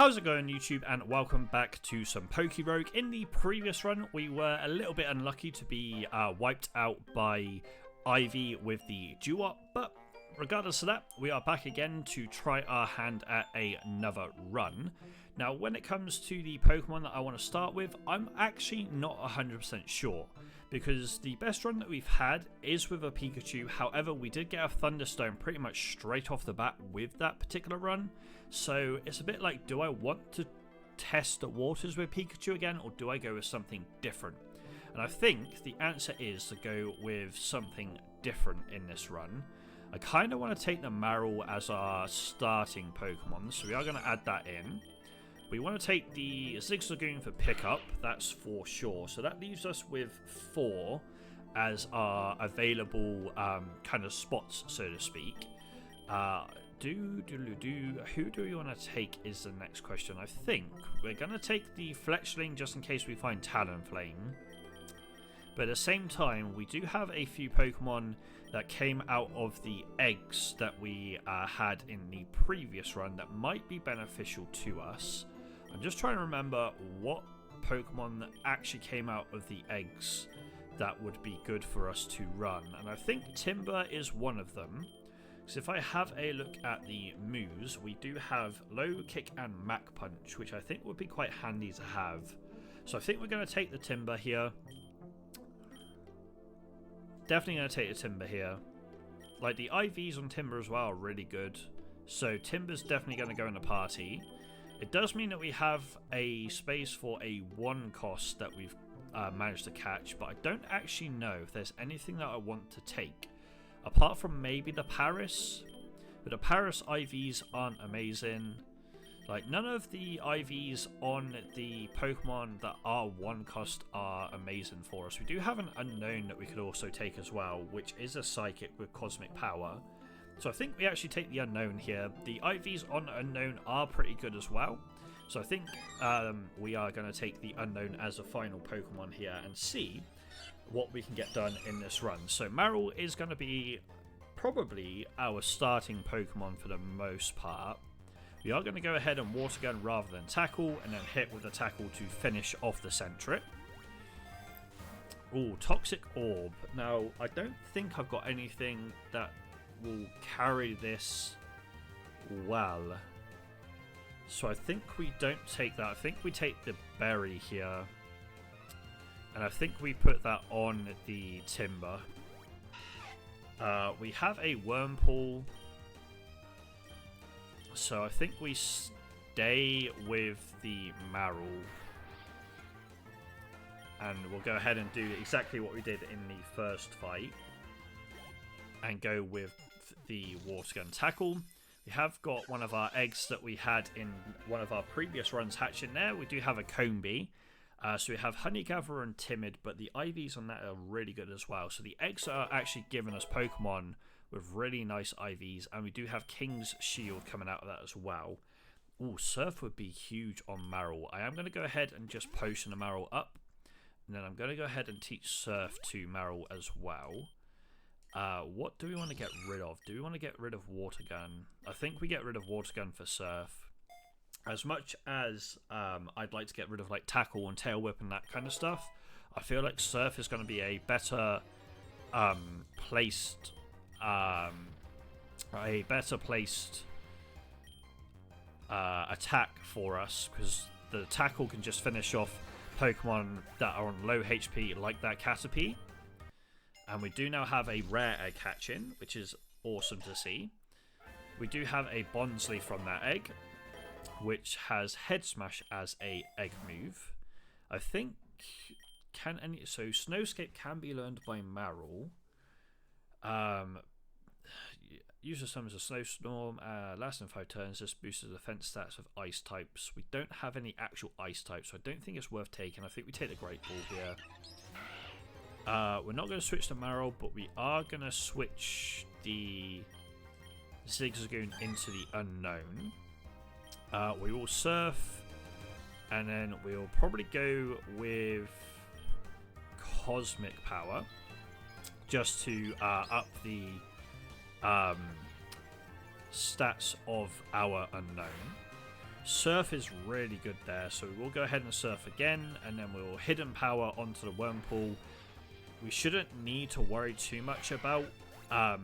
How's it going, YouTube, and welcome back to some Pokerogue. In the previous run, we were a little bit unlucky to be wiped out by Ivy with the Duop, but regardless of that, we are back again to try our hand at another run. Now, when it comes to the Pokemon that I want to start with, I'm actually not 100% sure, because the best run that we've had is with a Pikachu. However, we did get a Thunderstone pretty much straight off the bat with that particular run, so it's a bit like, do I want to test the waters with Pikachu again, or do I go with something different? And I think the answer is to go with something different in this run. I kind of want to take the Marill as our starting Pokemon, so we are going to add that in. We want to take the Zigzagoon for pickup, that's for sure. So that leaves us with 4 as our available kind of spots, so to speak. Who do we want to take is the next question. I think we're going to take the Fletchling just in case we find Talonflame. But at the same time, we do have a few Pokemon that came out of the eggs that we had in the previous run that might be beneficial to us. I'm just trying to remember what Pokemon that actually came out of the eggs that would be good for us to run. And I think Timber is one of them. So if I have a look at the moves, we do have Low Kick and Mach Punch, which I think would be quite handy to have. So I think we're going to take the Timber here. Definitely going to take the Timber here. Like, the IVs on Timber as well are really good. So Timber's definitely going to go in the party. It does mean that we have a space for a 1 cost that we've managed to catch. But I don't actually know if there's anything that I want to take. Apart from maybe the Paris. But the Paris IVs aren't amazing. Like, none of the IVs on the Pokemon that are 1 cost are amazing for us. We do have an Unknown that we could also take as well, which is a Psychic with Cosmic Power. So I think we actually take the Unknown here. The IVs on Unknown are pretty good as well. So I think we are going to take the Unknown as a final Pokemon here and see what we can get done in this run. So Marill is going to be probably our starting Pokemon for the most part. We are going to go ahead and Water Gun rather than Tackle, and then hit with a Tackle to finish off the Sentret. Ooh, Toxic Orb. Now, I don't think I've got anything that will carry this well. So I think we don't take that. I think we take the Berry here. And I think we put that on the Timber. We have a Wurmple. So I think we stay with the Marill. And we'll go ahead and do exactly what we did in the first fight. And go with the Water Gun Tackle. We have got one of our eggs that we had in one of our previous runs hatch in there. We do have a Combee. So we have Honey Gatherer and Timid, but the IVs on that are really good as well. So the eggs are actually giving us Pokemon with really nice IVs, and we do have King's Shield coming out of that as well. Ooh, Surf would be huge on Marill. I am going to go ahead and just potion the Marill up, and then I'm going to go ahead and teach Surf to Marill as well. What do we want to get rid of? Do we want to get rid of Water Gun? I think we get rid of Water Gun for Surf. As much as I'd like to get rid of like Tackle and Tail Whip and that kind of stuff, I feel like Surf is going to be a better placed attack for us, because the Tackle can just finish off Pokemon that are on low HP like that Caterpie. And we do now have a rare egg hatching, which is awesome to see. We do have a Bonsly from that egg, which has Head Smash as a egg move. I think so Snowscape can be learned by Marill. User summons a Snowstorm, lasting 5 turns. This boosts the defense stats of ice types. We don't have any actual ice types, so I don't think it's worth taking. I think we take the Great Ball here. We're not going to switch to Marill, but we are going to switch the Zigzagoon into the Unknown. We will Surf, and then we'll probably go with Cosmic Power, just to up the stats of our Unknown. Surf is really good there, so we will go ahead and surf again, and then we'll hidden power onto the Wurmple. We shouldn't need to worry too much about I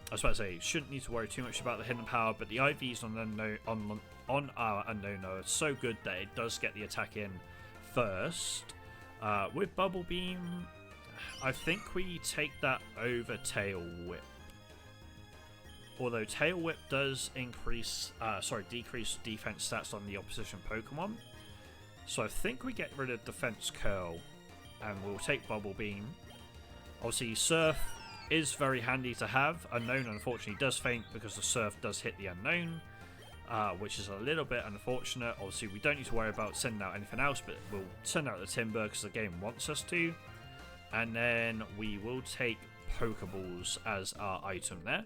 was about to say shouldn't need to worry too much about the hidden power, but the IVs on our unknown are so good that it does get the attack in first. With Bubble Beam, I think we take that over Tail Whip. Although Tail Whip does decrease defense stats on the opposition Pokemon. So I think we get rid of Defense Curl and we'll take Bubble Beam. Obviously Surf is very handy to have. Unknown unfortunately does faint because the Surf does hit the Unknown, which is a little bit unfortunate. Obviously we don't need to worry about sending out anything else, but we'll send out the Timber because the game wants us to. And then we will take Pokeballs as our item there.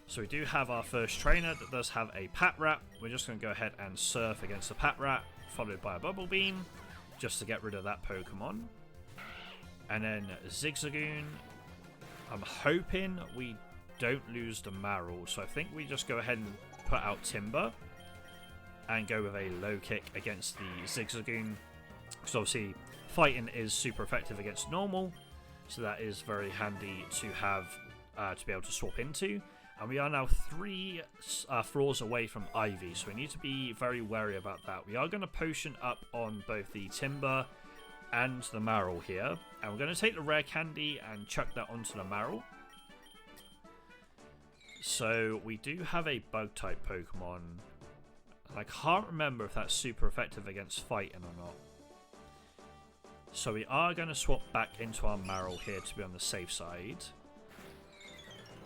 So we do have our first trainer that does have a Patrat. We're just going to go ahead and surf against the Patrat, followed by a Bubble Beam, just to get rid of that Pokemon. And then Zigzagoon. I'm hoping we don't lose the Marill, so I think we just go ahead and put out Timber and go with a low kick against the Zigzagoon. Because obviously fighting is super effective against normal, so that is very handy to have to be able to swap into. And we are now 3 floors away from Ivy, so we need to be very wary about that. We are going to potion up on both the Timber and the Marill here. And we're going to take the Rare Candy and chuck that onto the Marill. So we do have a Bug-type Pokemon. I can't remember if that's super effective against fighting or not. So we are going to swap back into our Marill here to be on the safe side.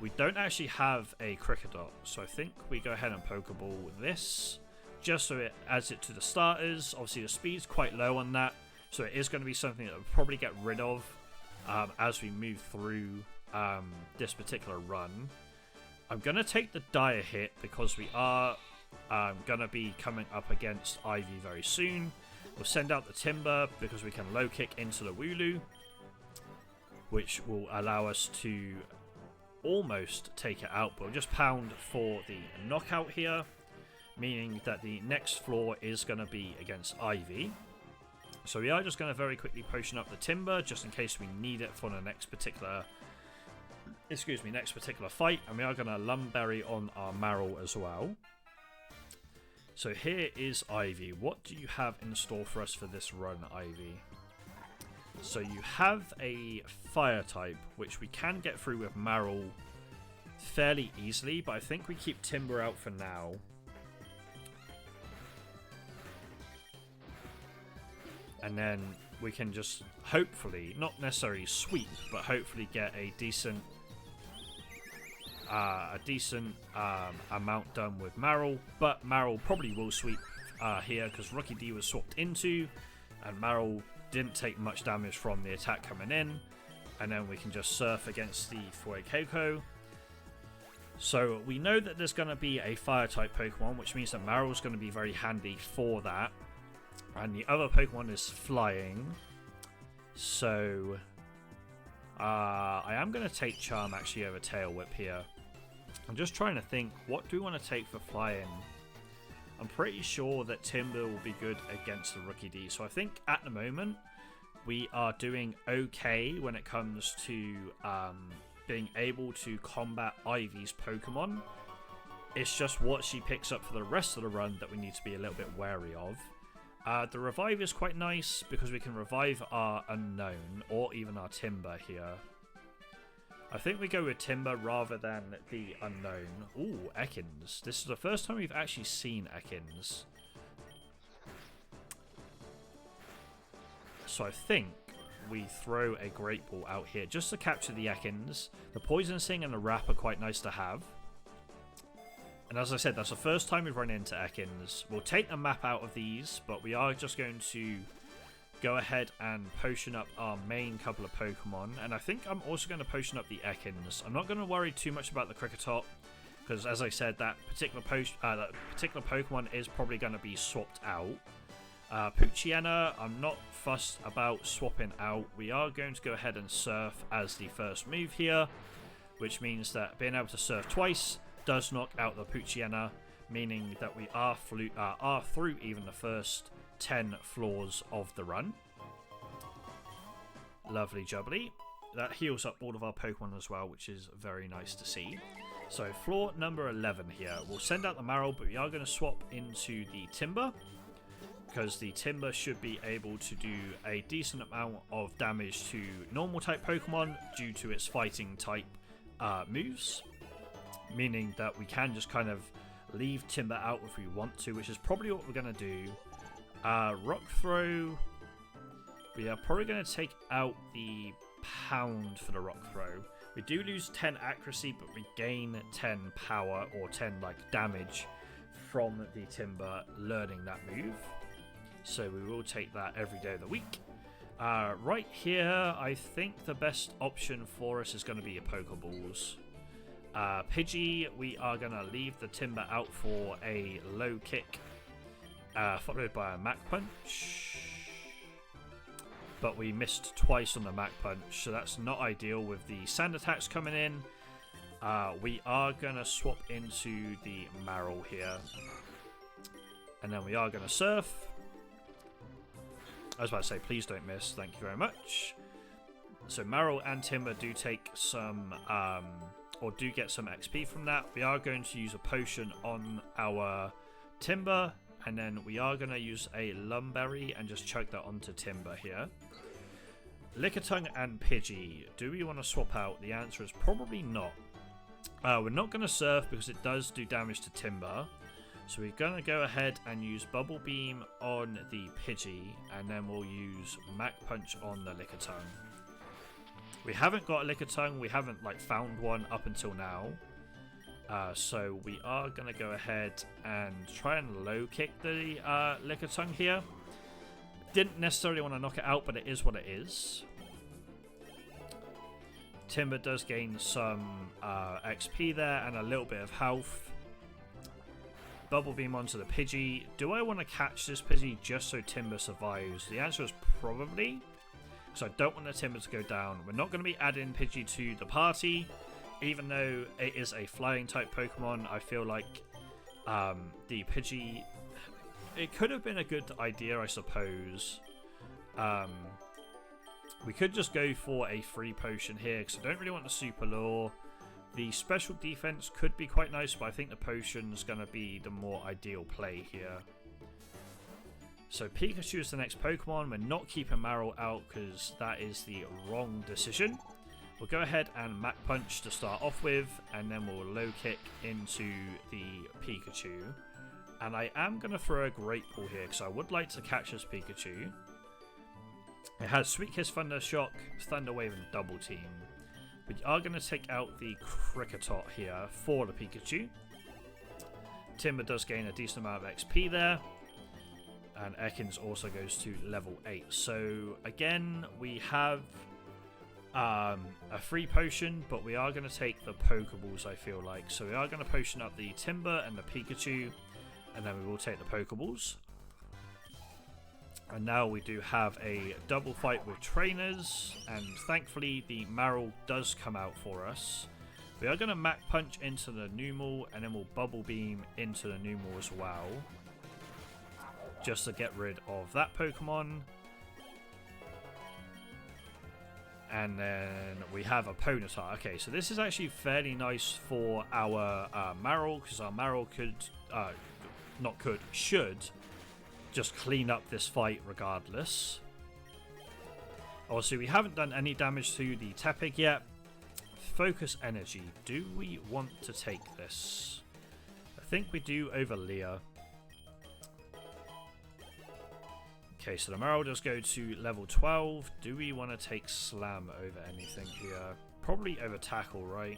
We don't actually have a Kricketot, so I think we go ahead and Pokeball this, just so it adds it to the starters. Obviously the speed's quite low on that, so it is going to be something that we'll probably get rid of as we move through this particular run. I'm going to take the Dire Hit because we are going to be coming up against Ivy very soon. We'll send out the Timber because we can low kick into the Wooloo, which will allow us to almost take it out, but we'll just pound for the knockout here, meaning that the next floor is going to be against Ivy. So we are just going to very quickly potion up the Timber just in case we need it for the next particular fight, and we are going to Lumberry on our Marill as well. So here is Ivy. What do you have in store for us for this run, Ivy? So you have a Fire type, which we can get through with Marill fairly easily, but I think we keep Timber out for now. And then we can just hopefully, not necessarily sweep, but hopefully get a decent amount done with Marill. But Marill probably will sweep here because Rocky D was swapped into, and Marill didn't take much damage from the attack coming in. And then we can just surf against the Fuecoco. So we know that there's going to be a Fire type Pokemon, which means that Marill's going to be very handy for that. And the other Pokemon is Flying. So I am going to take Charm actually over Tail Whip here. I'm just trying to think, what do we want to take for Flying? I'm pretty sure that Timber will be good against the Rookie D. So I think at the moment we are doing okay when it comes to being able to combat Ivy's Pokemon. It's just what she picks up for the rest of the run that we need to be a little bit wary of. The Revive is quite nice because we can revive our Unknown or even our Timber here. I think we go with Timber rather than the Unknown. Ooh, Ekans. This is the first time we've actually seen Ekans. So I think we throw a Great Ball out here just to capture the Ekans. The Poison Sting and the Wrap are quite nice to have. And as I said, that's the first time we've run into Ekans. We'll take the map out of these, but we are just going to go ahead and potion up our main couple of Pokemon. And I think I'm also going to potion up the Ekans. I'm not going to worry too much about the Kricketot, because as I said, that particular Pokemon is probably going to be swapped out. Poochyena, I'm not fussed about swapping out. We are going to go ahead and Surf as the first move here, which means that being able to Surf twice does knock out the Poochyena, meaning that we are through even the first 10 floors of the run. Lovely jubbly. That heals up all of our Pokemon as well, which is very nice to see. So floor number 11 here. We'll send out the Marill, but we are going to swap into the Timber, because the Timber should be able to do a decent amount of damage to normal type Pokemon due to its fighting type moves. Meaning that we can just kind of leave Timber out if we want to, which is probably what we're going to do. Rock Throw. We are probably going to take out the Pound for the Rock Throw. We do lose 10 accuracy, but we gain 10 power or 10 damage from the Timber learning that move. So we will take that every day of the week. Right here, I think the best option for us is going to be a Pokeballs. Pidgey, we are going to leave the Timber out for a low kick, followed by a Mach Punch. But we missed twice on the Mach Punch, so that's not ideal with the sand attacks coming in. We are going to swap into the Marill here. And then we are going to Surf. I was about to say, please don't miss. Thank you very much. So Marill and Timber do take some, or do get some XP from that. We are going to use a potion on our Timber. And then we are going to use a Lumberry and just chuck that onto Timber here. Lickitung and Pidgey. Do we want to swap out? The answer is probably not. We're not going to Surf because it does do damage to Timber. So we're going to go ahead and use Bubble Beam on the Pidgey. And then we'll use Mach Punch on the Lickitung. We haven't got a Lickitung. We haven't found one up until now. So we are going to go ahead and try and low kick the Lickitung here. Didn't necessarily want to knock it out, but it is what it is. Timber does gain some XP there and a little bit of health. Bubble Beam onto the Pidgey. Do I want to catch this Pidgey just so Timber survives? The answer is probably. So I don't want the Timber to go down. We're not going to be adding Pidgey to the party. Even though it is a flying type Pokemon, I feel like the Pidgey, it could have been a good idea, I suppose. We could just go for a free potion here, because I don't really want the Super Lure. The special defense could be quite nice, but I think the potion's going to be the more ideal play here. So Pikachu is the next Pokemon. We're not keeping Marill out, because that is the wrong decision. We'll go ahead and Mach Punch to start off with, and then we'll low kick into the Pikachu. And I am going to throw a Great Ball here, because I would like to catch this Pikachu. It has Sweet Kiss, Thunder Shock, Thunder Wave, and Double Team. We are going to take out the Kricketot here for the Pikachu. Timber does gain a decent amount of XP there. And Ekans also goes to level 8. So again, we have a free potion, but we are going to take the Pokeballs, I feel like. So we are going to potion up the Timber and the Pikachu, and then we will take the Pokeballs. And now we do have a double fight with trainers, and thankfully the Marill does come out for us. We are going to Mach Punch into the Numel, and then we'll Bubble Beam into the Numel as well, just to get rid of that Pokemon. And then we have a Ponyta. Okay, so this is actually fairly nice for our Marill, because our Marill should just clean up this fight regardless. Also, we haven't done any damage to the Tepig yet. Focus Energy. Do we want to take this? I think we do over Leah. Okay, so the Marill does go to level 12. Do we want to take Slam over anything here? Probably over Tackle, right?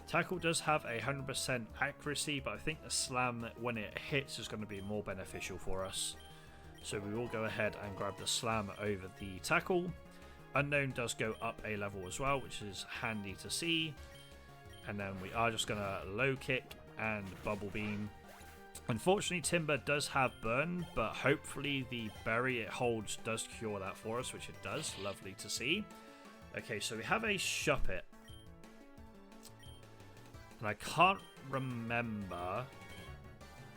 Tackle does have 100% accuracy, but I think the Slam, when it hits, is going to be more beneficial for us. So we will go ahead and grab the Slam over the Tackle. Unknown does go up a level as well, which is handy to see. And then we are just going to low kick and Bubble Beam. Unfortunately, Timber does have Burn, but hopefully the berry it holds does cure that for us, which it does. Lovely to see. Okay, so we have a Shuppet. And I can't remember...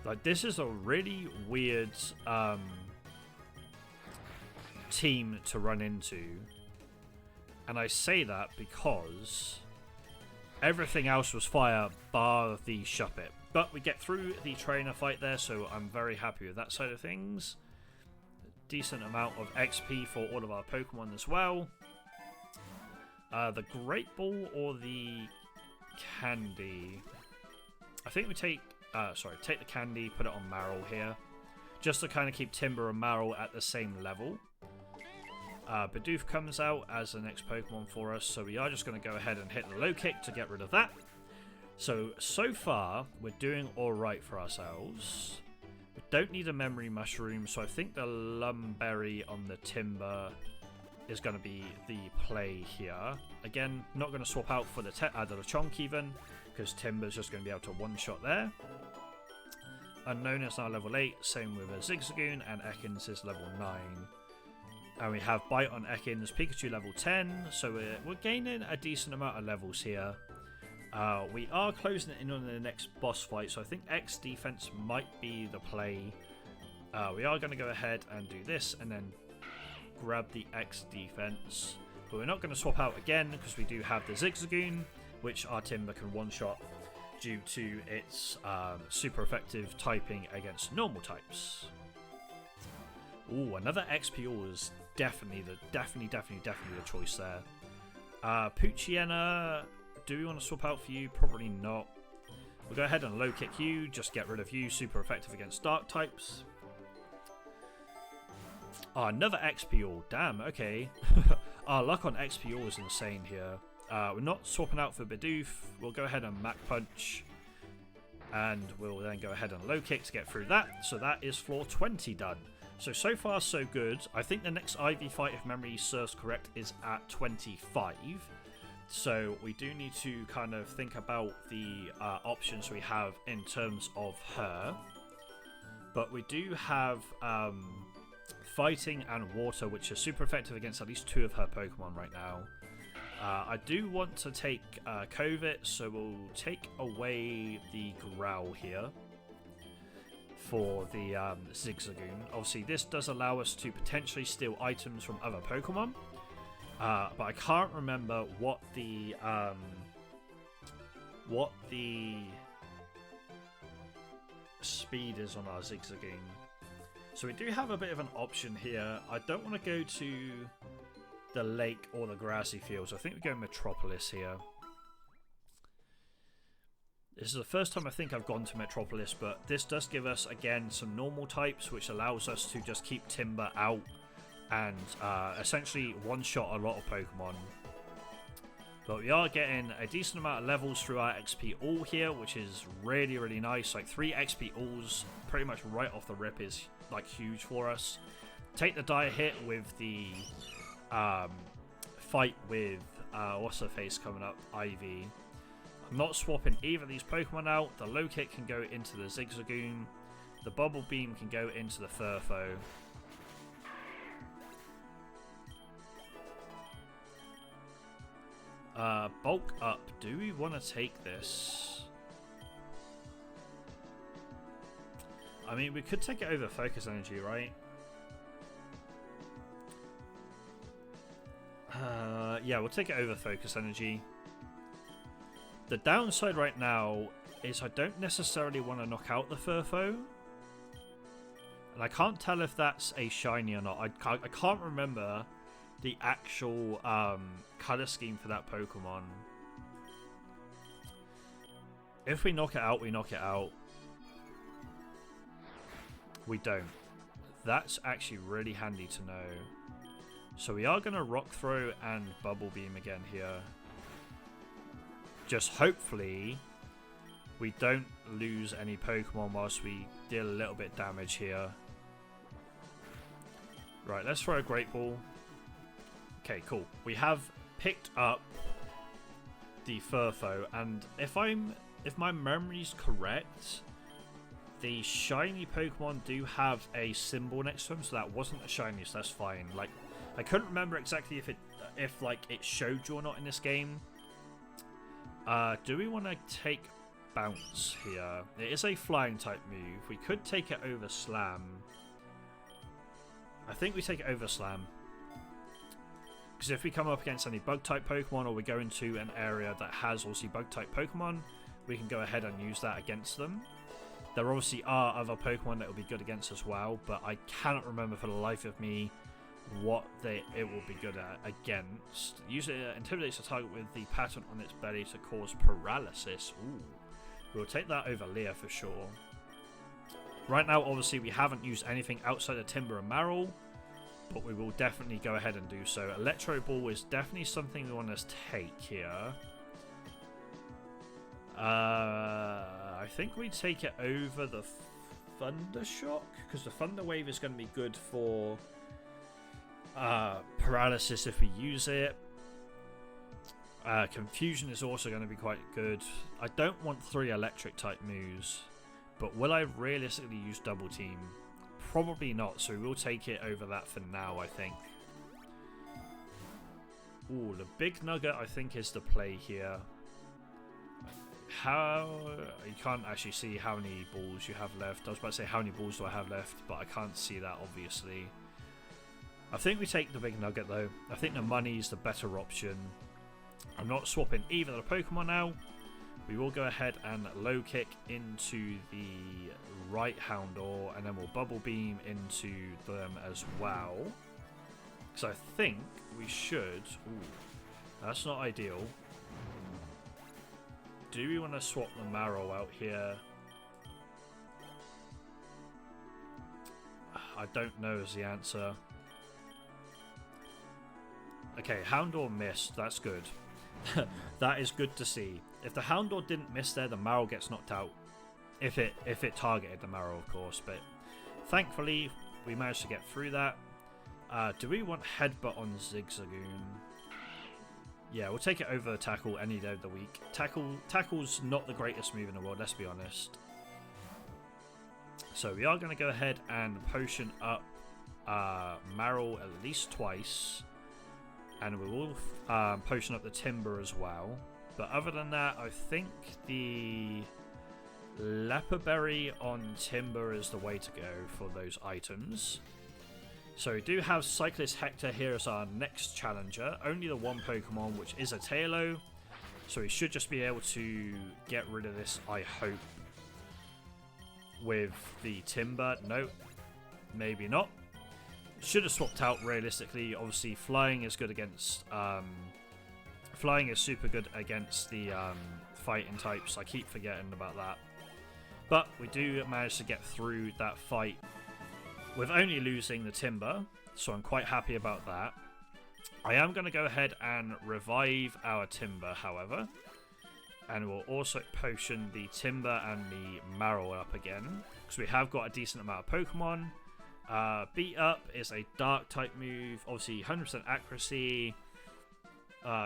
Like, this is a really weird team to run into. And I say that because everything else was fire bar the Shuppet. But we get through the trainer fight there, so I'm very happy with that side of things. Decent amount of XP for all of our Pokemon as well. The Great Ball or the Candy? I think we take the Candy, put it on Marill here, just to kind of keep Timber and Marill at the same level. Bidoof comes out as the next Pokemon for us, so we are just going to go ahead and hit the low kick to get rid of that. So far, we're doing alright for ourselves. We don't need a Memory Mushroom, so I think the Lumberry on the Timber is going to be the play here. Again, not going to swap out for the Lechonk even, because Timber's just going to be able to one-shot there. Unknown is now level 8, same with a Zigzagoon, and Ekans is level 9. And we have Bite on Ekans, Pikachu level 10, so we're gaining a decent amount of levels here. We are closing in on the next boss fight, so I think X defense might be the play. We are going to go ahead and do this, and then grab the X defense. But we're not going to swap out again, because we do have the Zigzagoon, which our Timber can one-shot due to its super effective typing against normal types. Ooh, another XP is definitely the choice there. Poochyena, do we want to swap out for you? Probably not. We'll go ahead and low kick you, just get rid of you, super effective against dark types. Oh, another XP, damn, okay. Our luck on XP is insane here. We're not swapping out for Bidoof. We'll go ahead and Mach Punch. And we'll then go ahead and low kick to get through that. So that is floor 20 done. So far so good. I think the next Ivy fight, if memory serves correct, is at 25. So we do need to kind of think about the options we have in terms of her. But we do have Fighting and Water, which are super effective against at least 2 of her Pokemon right now. I do want to take Covit, so we'll take away the Growl here for the Zigzagoon. Obviously, this does allow us to potentially steal items from other Pokemon, but I can't remember what the speed is on our Zigzagoon. So we do have a bit of an option here. I don't want to go to the lake or the grassy fields. I think we go Metropolis here. This is the first time I think I've gone to Metropolis, but this does give us, again, some normal types, which allows us to just keep Timber out and essentially one-shot a lot of Pokemon. But we are getting a decent amount of levels through our XP all here, which is really, really nice. Like 3 XP alls pretty much right off the rip is like huge for us. Take the dire hit with the fight with what's her face coming up, Ivy. I'm not swapping either of these Pokemon out. The low kick can go into the Zigzagoon. The Bubble Beam can go into the Furfo. Bulk up. Do we want to take this? I mean, we could take it over Focus Energy, right? Yeah, we'll take it over Focus Energy. The downside right now is I don't necessarily want to knock out the Furfo. And I can't tell if that's a shiny or not. I can't remember the actual color scheme for that Pokemon. If we knock it out, we knock it out. We don't. That's actually really handy to know. So we are going to Rock Throw and Bubble Beam again here. Just hopefully we don't lose any Pokemon whilst we deal a little bit damage here. Right, let's throw a Great Ball. Okay, cool. We have picked up the Furfo, and if my memory's correct, the shiny Pokemon do have a symbol next to them, so that wasn't a shiny, so that's fine. Like, I couldn't remember exactly if it showed you or not in this game. Do we want to take bounce here. It is a flying type move. We could take it over Slam. I think we take it over Slam. Because if we come up against any bug type Pokemon, or we go into an area that has obviously bug type Pokemon, we can go ahead and use that against them. There obviously are other Pokemon that will be good against as well, but I cannot remember for the life of me what it will be good at against. Usually it intimidates the target with the pattern on its belly to cause paralysis. Ooh. We'll take that over Leah for sure. Right now, obviously, we haven't used anything outside of Timber and Marill, but we will definitely go ahead and do so. Electro Ball is definitely something we want to take here. I think we take it over the Thunder Shock, because the Thunder Wave is going to be good for paralysis if we use it. Confusion is also going to be quite good. I don't want 3 electric type moves, but will I realistically use Double Team? Probably not, so we'll take it over that for now, I think. Ooh, the Big Nugget I think is the play here. You can't actually see how many balls you have left. I was about to say how many balls do I have left, but I can't see that obviously. I think we take the Big Nugget though. I think the money is the better option. I'm not swapping either of the Pokemon now. We will go ahead and low kick into the right Houndour, and then we'll Bubble Beam into them as well. Because I think we should... Ooh, that's not ideal. Do we want to swap the Marill out here? I don't know is the answer. Okay, Houndour missed. That's good. That is good to see. If the Houndour didn't miss there, the Marill gets knocked out. If it targeted the Marill, of course. But thankfully, we managed to get through that. Do we want Headbutt on Zigzagoon? Yeah, we'll take it over Tackle any day of the week. Tackle's not the greatest move in the world, let's be honest. So we are going to go ahead and potion up Marill at least twice. And we will potion up the Timber as well. But other than that, I think the Leopard Berry on Timber is the way to go for those items. So we do have Cyclist Hector here as our next challenger. Only the one Pokemon, which is a Tailo. So we should just be able to get rid of this, I hope, with the Timber. Nope, maybe not. Should have swapped out realistically. Obviously, Flying is good against... Flying is super good against the fighting types. I keep forgetting about that. But we do manage to get through that fight with only losing the Timber, so I'm quite happy about that. I am going to go ahead and revive our Timber, however, and we'll also potion the Timber and the Marill up again, because we have got a decent amount of Pokemon. Beat Up is a Dark type move, obviously 100% accuracy.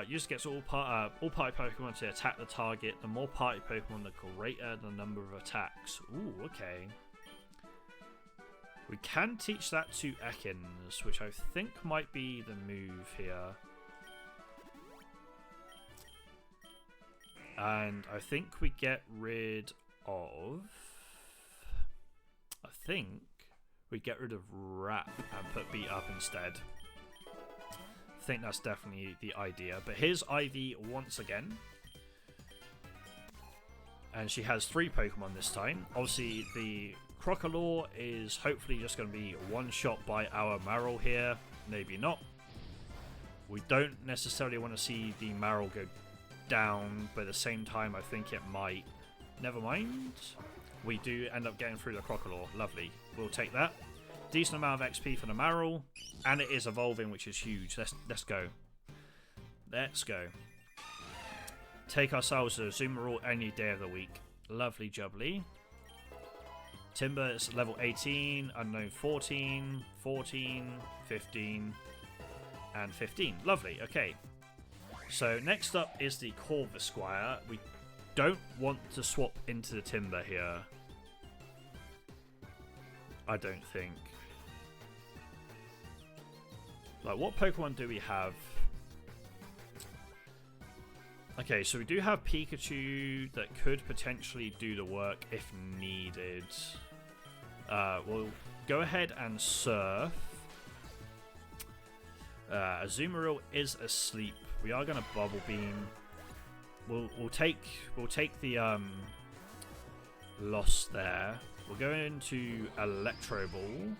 Just gets all party Pokemon to attack the target. The more party Pokemon, the greater the number of attacks. Ooh, okay. We can teach that to Ekans, which I think might be the move here. And I think we get rid of... we get rid of Wrap and put Beat Up instead. I think that's definitely the idea. But here's Ivy once again. And she has 3 Pokemon this time. Obviously, the Crocodile is hopefully just going to be one-shot by our Marill here. Maybe not. We don't necessarily want to see the Marill go down, but at the same time, I think it might. Never mind. We do end up getting through the Crocodile. Lovely. We'll take that. Decent amount of XP for the Marill, and it is evolving, which is huge. Let's go. Let's go. Take ourselves a Azumarill any day of the week. Lovely jubbly. Timber is level 18, Unknown 14, 14, 15, and 15. Lovely, okay. So next up is the Corvisquire. We don't want to swap into the Timber here. I don't think. Like, what Pokemon do we have? Okay, so we do have Pikachu that could potentially do the work if needed. We'll go ahead and Surf. Azumarill is asleep. We are going to Bubble Beam. We'll take the loss there. We'll go into Electro Ball,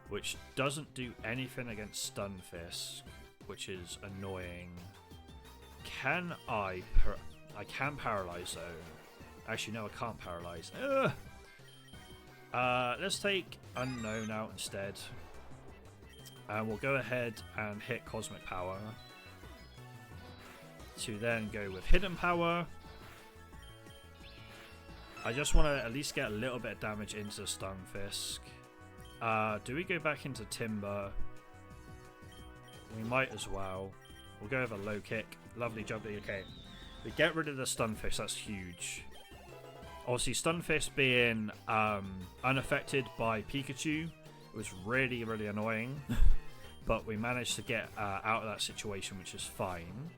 which doesn't do anything against Stunfisk, which is annoying. Can I can paralyze though. Actually, no, I can't paralyze. Let's take Unknown out instead. And we'll go ahead and hit Cosmic Power. To then go with Hidden Power. I just want to at least get a little bit of damage into Stunfisk. Do we go back into Timber? We might as well. We'll go with a low kick. Lovely jumping. Okay. We get rid of the Stunfisk. That's huge. Obviously, Stunfisk being unaffected by Pikachu was really, really annoying. But we managed to get out of that situation, which is fine.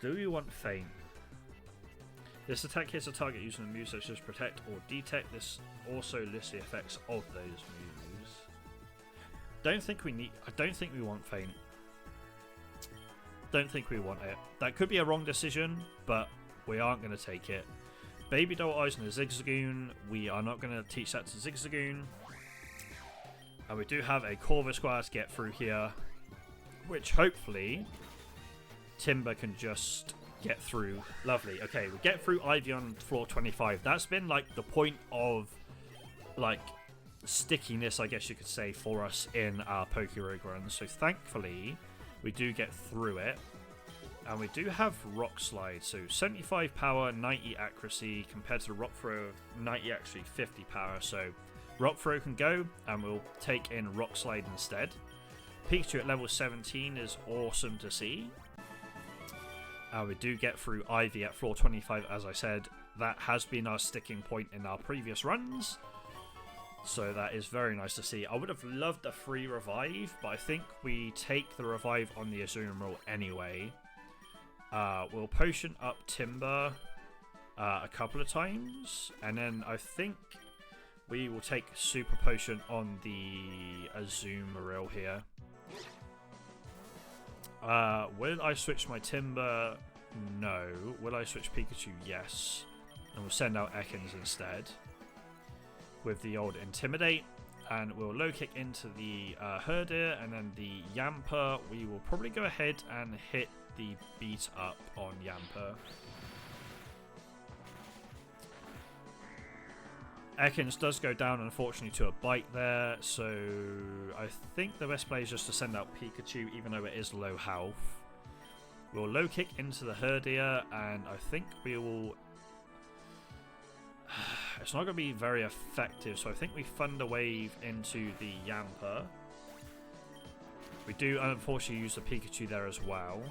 Do we want Feint? This attack hits a target using a move such as Protect or Detect. This also lists the effects of those moves. I don't think we want Feint. Don't think we want it. That could be a wrong decision, but we aren't going to take it. Baby Doll Eyes and a Zigzagoon. We are not going to teach that to Zigzagoon. And we do have a Corvisquire to get through here, which hopefully Timber can just get through. Lovely. Okay, we get through Ivy on floor 25. That's been like the point of like stickiness, I guess you could say, for us in our Pokerogue runs. So thankfully, we do get through it. And we do have Rock Slide. So 75 power, 90 accuracy, compared to the Rock Throw of 90 actually 50 power. So Rock Throw can go, and we'll take in Rock Slide instead. Pikachu at level 17 is awesome to see. We do get through Ivy at floor 25, as I said. That has been our sticking point in our previous runs. So that is very nice to see. I would have loved a free revive, but I think we take the revive on the Azumarill anyway. We'll potion up Timber a couple of times, and then I think we will take Super Potion on the Azumarill here. Will I switch my Timber? No. Will I switch Pikachu? Yes. And we'll send out Ekans instead with the old Intimidate. And we'll low kick into the Herder, and then the Yamper. We will probably go ahead and hit the Beat Up on Yamper. Ekans does go down, unfortunately, to a Bite there, so I think the best play is just to send out Pikachu, even though it is low health. We'll low kick into the Herdier, and I think we will... It's not going to be very effective, so I think we Thunder Wave into the Yamper. We do, unfortunately, use the Pikachu there as well,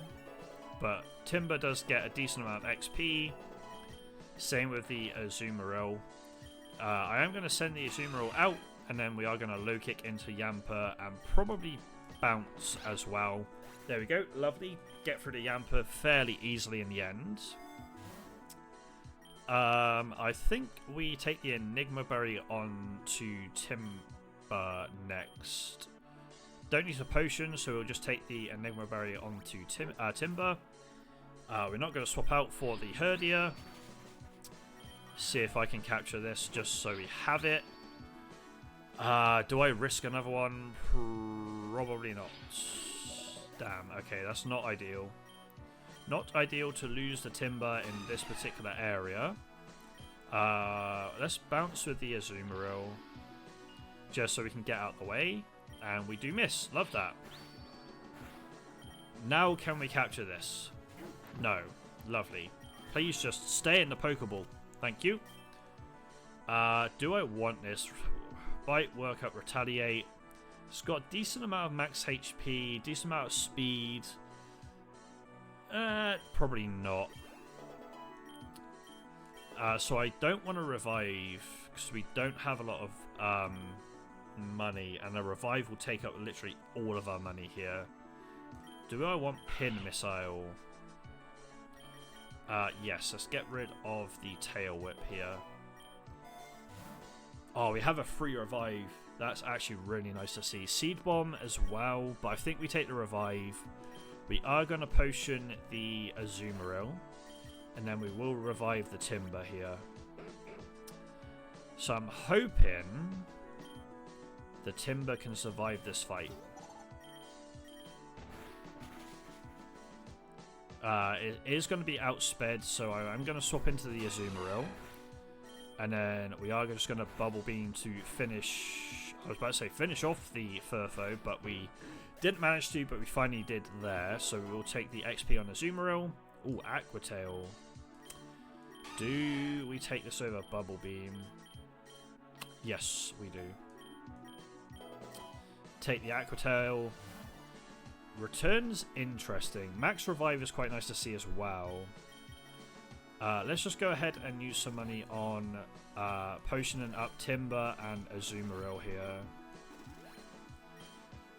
but Timber does get a decent amount of XP. Same with the Azumarill. I am going to send the Azumarill out, and then we are going to low kick into Yamper and probably bounce as well. There we go, lovely. Get through the Yamper fairly easily in the end. I think we take the Enigma Berry on to Timber next. Don't use a potion, so we'll just take the Enigma Berry onto Timber. We're not going to swap out for the Herdier. See if I can capture this just so we have it. Do I risk another one? Probably not. Damn, okay, that's not ideal. Not ideal to lose the Timber in this particular area. Let's bounce with the Azumarill, just so we can get out the way. And we do miss. Love that. Now can we capture this? No. Lovely. Please just stay in the Pokeball. Thank you. Do I want this? Bite, Work Up, Retaliate. It's got a decent amount of max HP, decent amount of speed. Probably not. So I don't want to revive, because we don't have a lot of money, and a revive will take up literally all of our money here. Do I want Pin Missile? Yes, let's get rid of the tail whip here. Oh, we have a free revive. That's actually really nice to see. Seed bomb as well, but I think we take the revive. We are going to potion the Azumarill, and then we will revive the Timber here. So I'm hoping the Timber can survive this fight. It is going to be outsped, so I'm going to swap into the Azumarill. And then we are just going to Bubble Beam to finish... I was about to say finish off the Furfo, but we didn't manage to, but we finally did there. So we will take the XP on Azumarill. Ooh, Aqua Tail. Do we take this over Bubble Beam? Yes, we do. Take the Aqua Tail. Returns interesting. Max Revive is quite nice to see as well. Let's just go ahead and use some money on potioning up Timber and Azumarill here.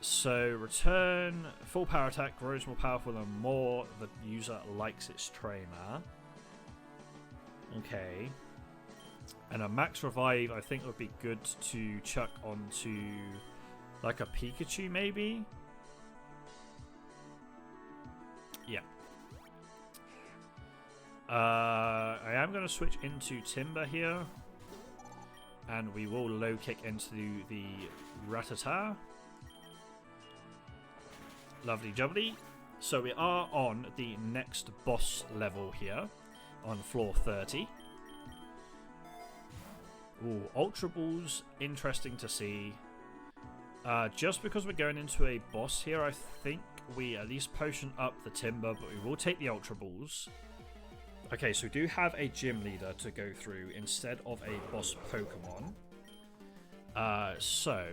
So return full power attack grows more powerful the more the user likes its trainer. Okay. And a max revive I think would be good to chuck onto like a Pikachu maybe. Yeah. I am going to switch into Timber here. And we will low kick into the Rattata. Lovely jubbly. So we are on the next boss level here. On floor 30. Ooh, Ultra Balls. Interesting to see. Just because we're going into a boss here, I think we at least potion up the Timber, but we will take the Ultra Balls. Okay, so we do have a gym leader to go through instead of a boss Pokemon. So,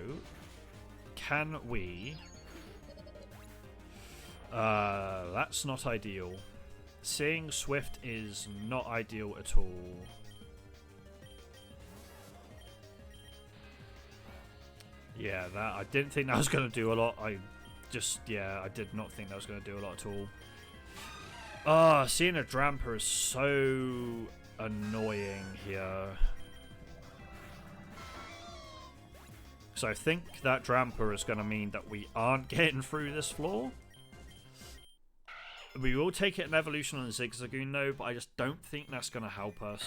can we... that's not ideal. Seeing Swift is not ideal at all. Yeah, that I didn't think that was going to do a lot. I did not think that was going to do a lot at all. Ah, seeing a Dramper is so annoying here. So I think that Dramper is going to mean that we aren't getting through this floor. We will take it an evolution on Zigzagoon though, but I just don't think that's going to help us.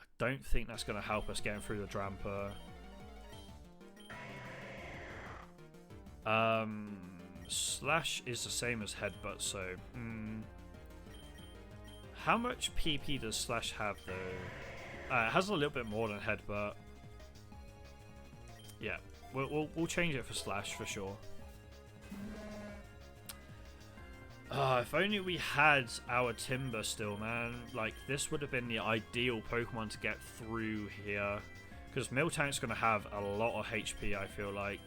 I don't think that's going to help us getting through the Dramper. Slash is the same as Headbutt, so... How much PP does Slash have, though? It has a little bit more than Headbutt. Yeah, we'll change it for Slash, for sure. If only we had our Timber still, man. Like, this would have been the ideal Pokemon to get through here. Because Miltank's going to have a lot of HP, I feel like.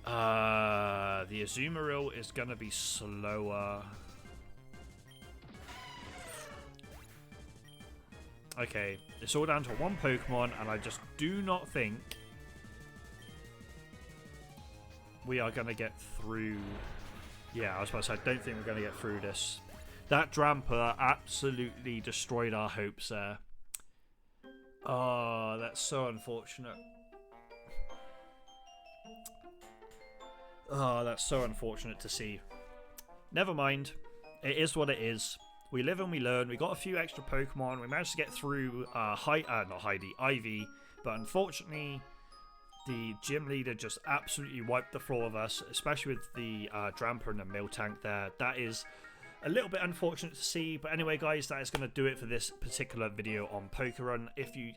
The Azumarill is going to be slower. Okay, it's all down to one Pokemon, and I just do not think we are going to get through. Yeah, I was about to say, I don't think we're going to get through this. That Dramper absolutely destroyed our hopes there. Oh, that's so unfortunate. Oh, that's so unfortunate to see. Never mind. It is what it is. We live and we learn. We got a few extra Pokemon. We managed to get through not Heidi, Ivy. But unfortunately, the gym leader just absolutely wiped the floor of us, especially with the Dramper and the Miltank there. That is a little bit unfortunate to see. But anyway, guys, that is going to do it for this particular video on Pokerun. If you...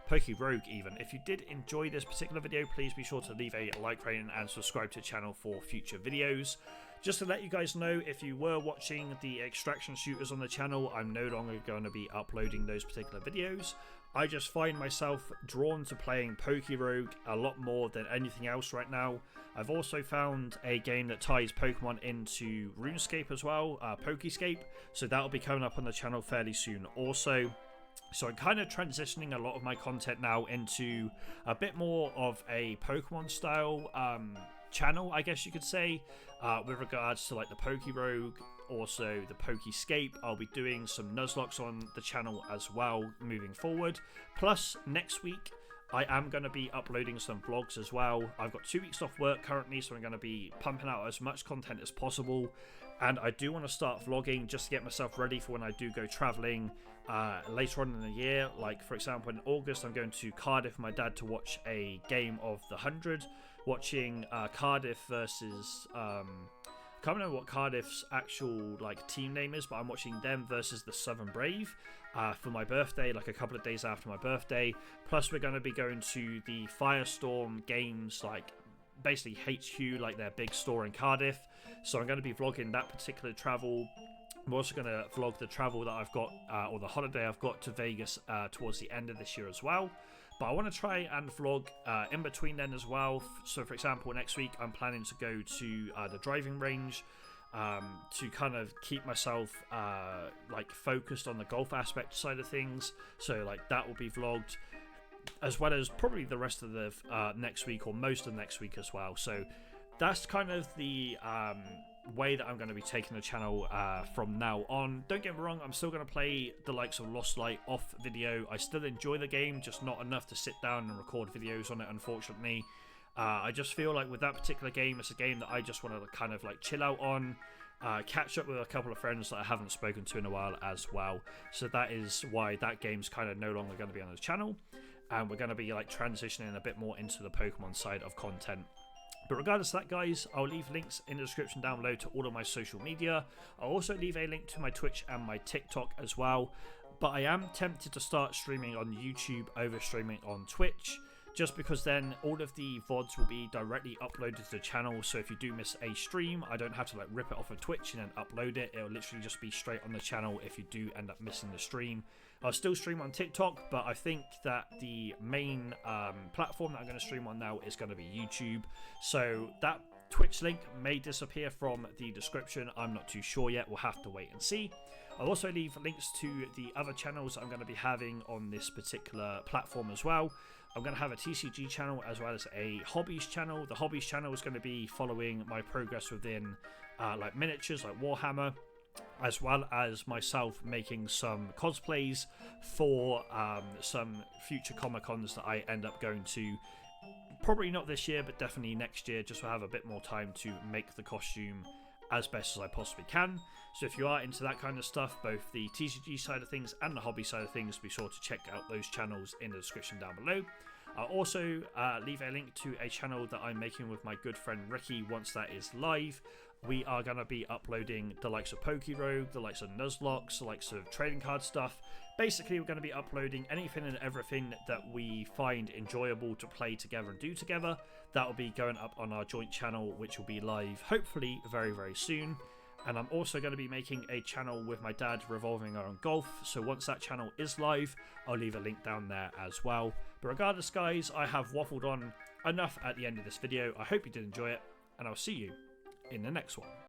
Pokerogue even. If you did enjoy this particular video, please be sure to leave a like rating and subscribe to the channel for future videos. Just to let you guys know, if you were watching the extraction shooters on the channel, I'm no longer going to be uploading those particular videos. I just find myself drawn to playing Pokerogue a lot more than anything else right now. I've also found a game that ties Pokemon into RuneScape as well, Pokescape, so that'll be coming up on the channel fairly soon also. So I'm kind of transitioning a lot of my content now into a bit more of a Pokemon style channel, I guess you could say, with regards to like the Pokerogue, also the Pokescape. I'll be doing some Nuzlocke on the channel as well moving forward. Plus, next week I am going to be uploading some vlogs as well. I've got 2 weeks off work currently, so I'm going to be pumping out as much content as possible. And I do want to start vlogging just to get myself ready for when I do go traveling later on in the year. Like, for example, in August, I'm going to Cardiff with my dad to watch a game of the 100. Watching Cardiff versus... I can't remember what Cardiff's actual like team name is, but I'm watching them versus the Southern Brave for my birthday, like a couple of days after my birthday. Plus, we're going to be going to the Firestorm Games, like basically HQ, like their big store in Cardiff. So I'm going to be vlogging that particular travel. I'm also going to vlog the travel that I've got, or the holiday I've got to Vegas towards the end of this year as well. But I want to try and vlog in between then as well. So, for example, next week I'm planning to go to the driving range to kind of keep myself like focused on the golf aspect side of things. So, like, that will be vlogged, as well as probably the rest of the next week, or most of next week as well. So that's kind of the way that I'm going to be taking the channel from now on. Don't get me wrong, I'm still going to play the likes of Lost Light off video. I still enjoy the game, just not enough to sit down and record videos on it, unfortunately. I just feel like with that particular game, it's a game that I just want to kind of like chill out on, catch up with a couple of friends that I haven't spoken to in a while as well. So that is why that game's kind of no longer going to be on the channel, and we're going to be like transitioning a bit more into the Pokemon side of content. But regardless of that, guys, I'll leave links in the description down below to all of my social media. I'll also leave a link to my Twitch and my TikTok as well. But I am tempted to start streaming on YouTube over streaming on Twitch, just because then all of the VODs will be directly uploaded to the channel. So if you do miss a stream, I don't have to like rip it off of Twitch and then upload it. It'll literally just be straight on the channel if you do end up missing the stream. I'll still stream on TikTok, but I think that the main platform that I'm going to stream on now is going to be YouTube. So that Twitch link may disappear from the description. I'm not too sure yet. We'll have to wait and see. I'll also leave links to the other channels I'm going to be having on this particular platform as well. I'm going to have a TCG channel as well as a Hobbies channel. The Hobbies channel is going to be following my progress within like miniatures, like Warhammer, as well as myself making some cosplays for some future Comi-Cons that I end up going to. Probably not this year, but definitely next year, just to have a bit more time to make the costume as best as I possibly can. So if you are into that kind of stuff, both the TCG side of things and the hobby side of things, be sure to check out those channels in the description down below. I'll also leave a link to a channel that I'm making with my good friend Ricky once that is live. We are going to be uploading the likes of Pokerogue, the likes of Nuzlocke, the likes of trading card stuff. Basically, we're going to be uploading anything and everything that we find enjoyable to play together and do together. That will be going up on our joint channel, which will be live hopefully very, very soon. And I'm also going to be making a channel with my dad revolving around golf. So once that channel is live, I'll leave a link down there as well. But regardless, guys, I have waffled on enough at the end of this video. I hope you did enjoy it, and I'll see you in the next one.